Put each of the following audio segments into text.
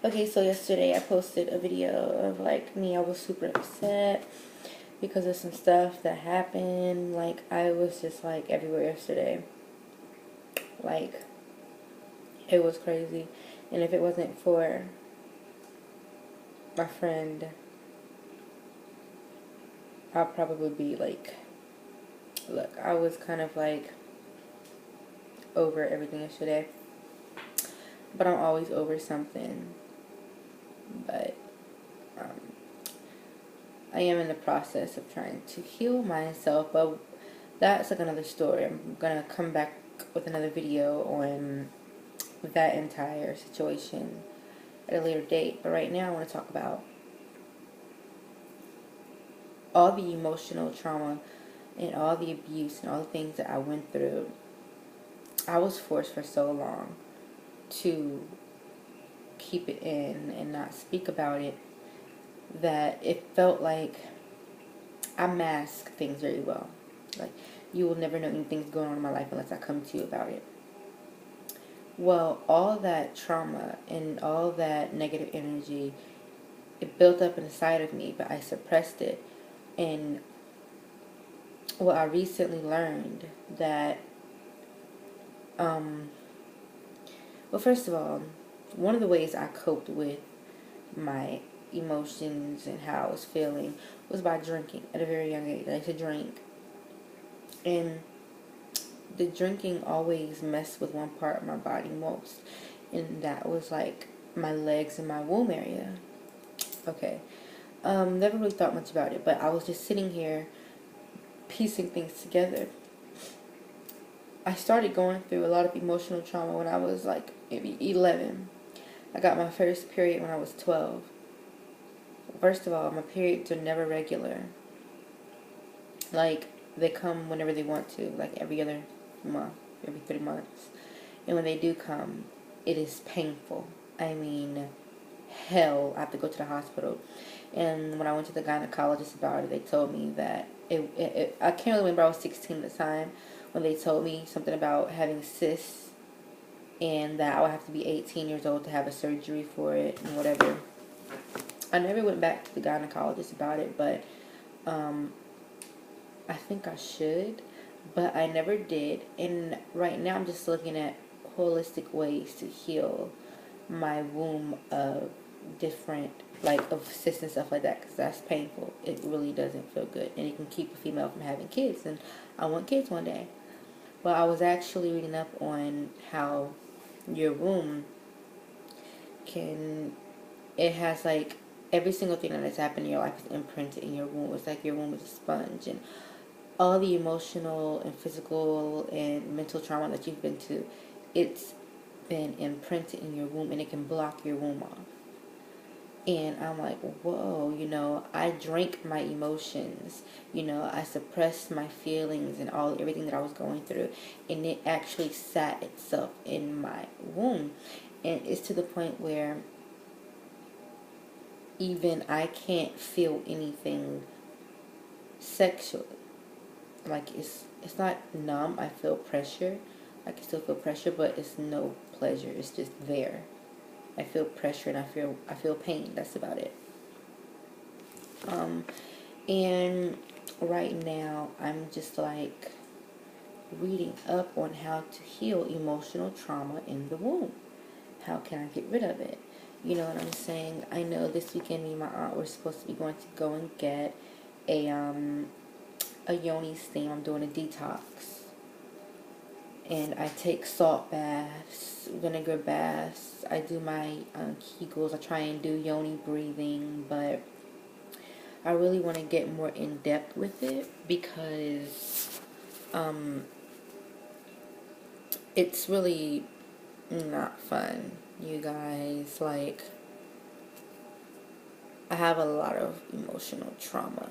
Okay, so yesterday I posted a video of like me. I was super upset because of some stuff that happened. Like, I was just like everywhere yesterday. Like, it was crazy. And if it wasn't for my friend, I'll probably be like, look, I was kind of like over everything yesterday. But I'm always over something. But um, I am in the process of trying to heal myself. But that's like another story. I'm gonna come back with another video on that entire situation at a later date. But right now I want to talk about all the emotional trauma and all the abuse and all the things that I went through. I was forced for so long to keep it in and not speak about it that it felt like I mask things very well. Like, you will never know anything's going on in my life unless I come to you about it. Well, all that trauma and all that negative energy, it built up inside of me, but I suppressed it. And well, I recently learned that, well, first of all, one of the ways I coped with my emotions and how I was feeling was by drinking at a very young age. I used to drink. And the drinking always messed with one part of my body most. And that was like my legs and my womb area. Okay. Never really thought much about it, but I was just sitting here piecing things together. I started going through a lot of emotional trauma when I was like maybe 11. I got my first period when I was 12. First of all, my periods are never regular. Like, they come whenever they want to, like every other month, every 3 months. And when they do come, it is painful. I mean, hell, I have to go to the hospital. And when I went to the gynecologist about it, they told me that I can't really remember, I was 16 at the time, when they told me something about having cysts and that I would have to be 18 years old to have a surgery for it and whatever. I never went back to the gynecologist about it, but I think I should, but I never did. And right now I'm just looking at holistic ways to heal my womb of different, like, of cysts and stuff like that, because that's painful. It really doesn't feel good, and it can keep a female from having kids, and I want kids one day. Well, I was actually reading up on how your womb can, it has like every single thing that has happened in your life is imprinted in your womb. It's like your womb is a sponge, and all the emotional and physical and mental trauma that you've been to, it's been imprinted in your womb, and it can block your womb off. And I'm like, whoa, I drank my emotions, I suppressed my feelings and everything that I was going through, and it actually sat itself in my womb. And it's to the point where even I can't feel anything sexually. Like, it's not numb. I feel pressure. I can still feel pressure, but it's no pleasure. It's just there. I feel pressure and I feel pain. That's about it. And right now I'm just like reading up on how to heal emotional trauma in the womb. How can I get rid of it? You know what I'm saying? I know this weekend me and my aunt were supposed to be going to go and get a yoni steam. I'm doing a detox. And I take salt baths, vinegar baths. I do my Kegels. I try and do yoni breathing, but I really want to get more in depth with it because it's really not fun, you guys. Like, I have a lot of emotional trauma,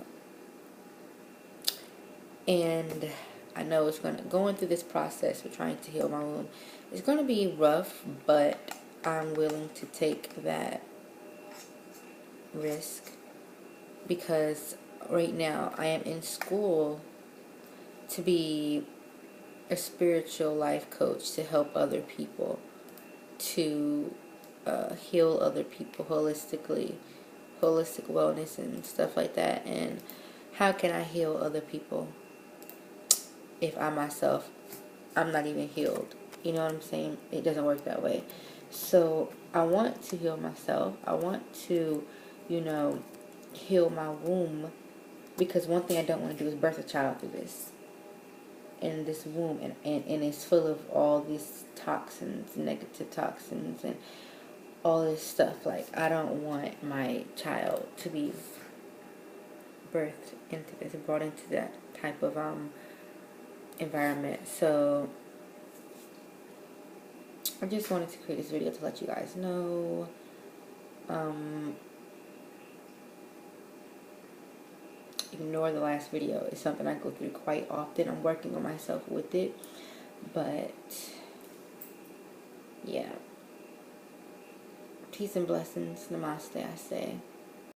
and I know it's going through this process of trying to heal my wound. It's going to be rough, but I'm willing to take that risk because right now I am in school to be a spiritual life coach to help other people to heal other people holistically, holistic wellness and stuff like that. And how can I heal other people if I myself, I'm not even healed? You know what I'm saying? It doesn't work that way. So I want to heal myself. I want to, heal my womb, because one thing I don't want to do is birth a child through this. In this womb, and it's full of all these toxins, negative toxins, and all this stuff. Like, I don't want my child to be birthed into this, brought into that type of environment. So I just wanted to create this video to let you guys know. Ignore the last video. It's something I go through quite often. I'm working on myself with it, but yeah. Peace and blessings. Namaste, I say.